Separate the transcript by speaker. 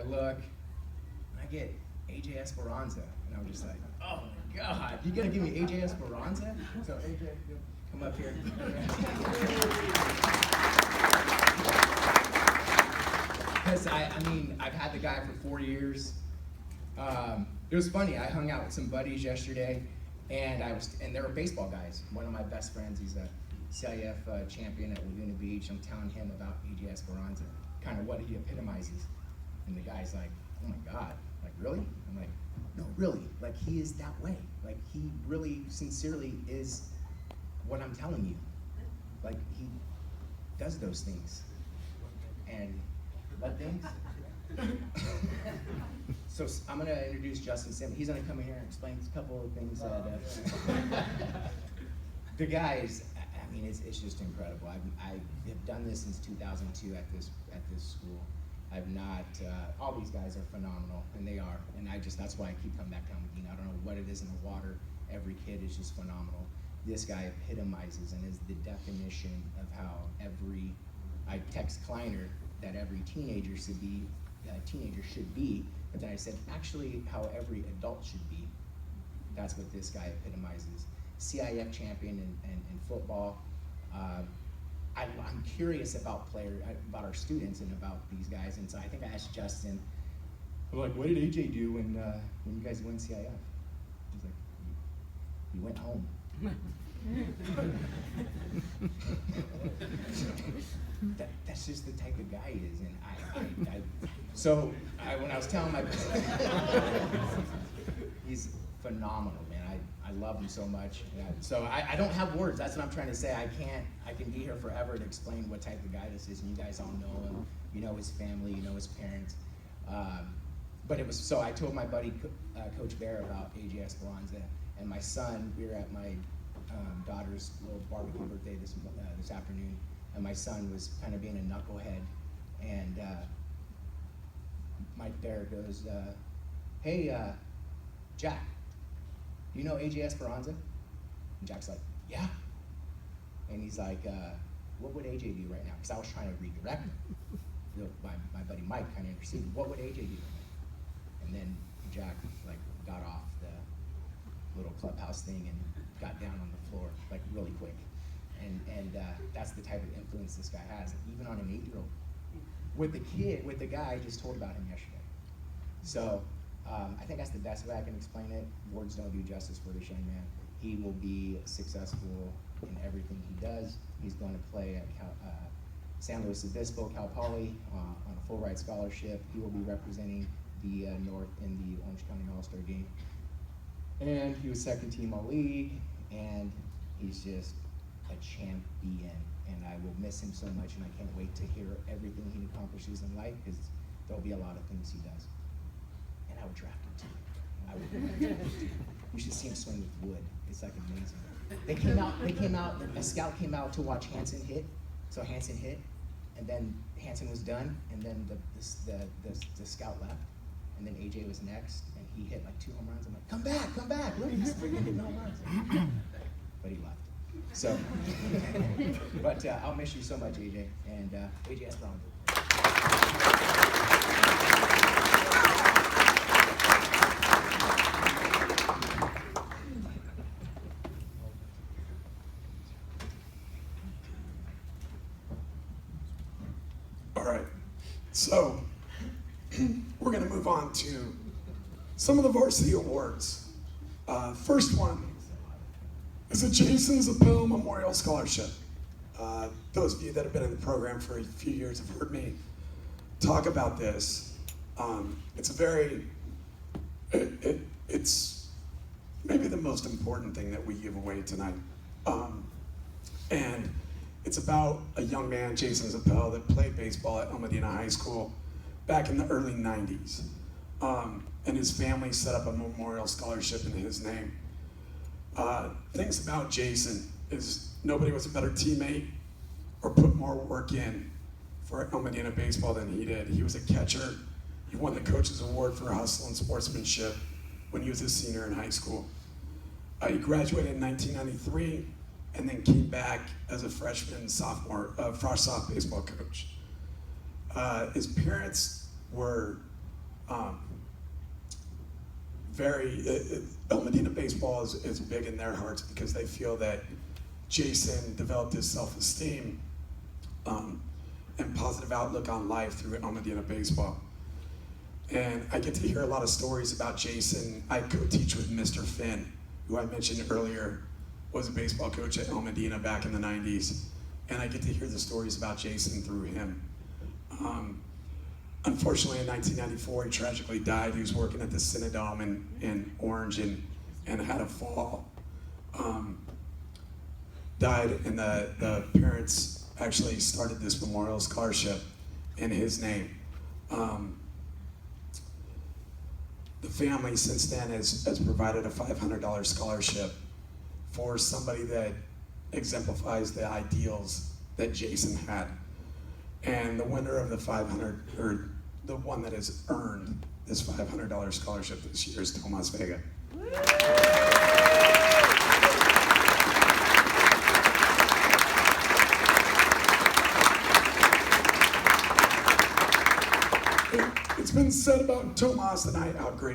Speaker 1: look, and I get AJ Esperanza, and I'm just like, oh my God, you gonna give me AJ Esperanza? So AJ, come up here. Because I mean, I've had the guy for 4 years. It was funny. I hung out with some buddies yesterday, and they were baseball guys. One of my best friends, he's a CIF champion at Laguna Beach. I'm telling him about AJ Esperanza, kind of what he epitomizes. And the guy's like, oh my God, like really? I'm like, no, really. Like he is that way. Like he really, sincerely is what I'm telling you. Like he does those things. And what things? So I'm going to introduce Justin Simmons. He's going to come in here and explain a couple of things that the guys. I mean, it's just incredible. I have done this since 2002 at this school. I've not. All these guys are phenomenal, and they are. And that's why I keep coming back down with I don't know what it is in the water. Every kid is just phenomenal. This guy epitomizes and is the definition of how I text Kleiner that every teenager should be, but then I said, actually, how every adult should be. That's what this guy epitomizes. CIF champion in football. I'm curious about our students and about these guys, and so I think I asked Justin, I'm like, what did AJ do when you guys won CIF? He's like, he went home. That's just the type of guy he is, and so when I was telling my he's phenomenal, man. I love him so much. So I don't have words. That's what I'm trying to say. I can be here forever to explain what type of guy this is, and you guys all know him. You know his family, you know his parents. But it was so I told my buddy Coach Bear about AJ Esperanza, and my son. We were at my daughter's little barbecue birthday this afternoon, and my son was kind of being a knucklehead, and Mike Bear goes, hey, Jack, do you know AJ Esperanza? And Jack's like, yeah. And he's like, what would AJ do right now? Because I was trying to redirect him. My buddy Mike kind of interceded. What would AJ do right now? And then Jack got off the little clubhouse thing and got down on the floor really quick. And that's the type of influence this guy has, even on an 8-year-old. With the guy I just told about him yesterday. So I think that's the best way I can explain it. Words don't do justice for this young man. He will be successful in everything he does. He's going to play at San Luis Obispo, Cal Poly, on a full ride scholarship. He will be representing the North in the Orange County All-Star game. And he was second team All-League, and he's just a champion. And I will miss him so much, and I can't wait to hear everything he accomplishes in life, because there'll be a lot of things he does. And I would draft him too. I would. You should see him swing with wood. It's amazing. They came out, a scout came out to watch Hansen hit. So Hansen hit, and then Hansen was done, and then the scout left, and then AJ was next, and he hit 2 home runs. I'm like, come back, look, he's freaking hitting home runs. But he left. So, but I'll miss you so much, AJ, and AJ Esperanza.
Speaker 2: All right, so we're going to move on to some of the varsity awards. First one is a Jason Zappel Memorial Scholarship. Those of you that have been in the program for a few years have heard me talk about this. It's maybe the most important thing that we give away tonight. And it's about a young man, Jason Zappel, that played baseball at El Medina High School back in the early 90s. And his family set up a memorial scholarship in his name. Things about Jason is nobody was a better teammate or put more work in for El Medina baseball than he did. He was a catcher. He won the Coach's Award for hustle and sportsmanship when he was a senior in high school. He graduated in 1993 and then came back as a freshman, sophomore, frosh-soph baseball coach. His parents were El Medina baseball is big in their hearts because they feel that Jason developed his self-esteem and positive outlook on life through El Medina baseball. And I get to hear a lot of stories about Jason. I co-teach with Mr. Finn, who I mentioned earlier, was a baseball coach at El Medina back in the 90s. And I get to hear the stories about Jason through him. Unfortunately, in 1994, he tragically died. He was working at the Cinedome in Orange and had a fall. Died, and the parents actually started this memorial scholarship in his name. The family since then has provided a $500 scholarship for somebody that exemplifies the ideals that Jason had. And the winner of the 500, or the one that has earned this $500 scholarship this year is Tomas Vega. It's been said about Tomas that I outgraded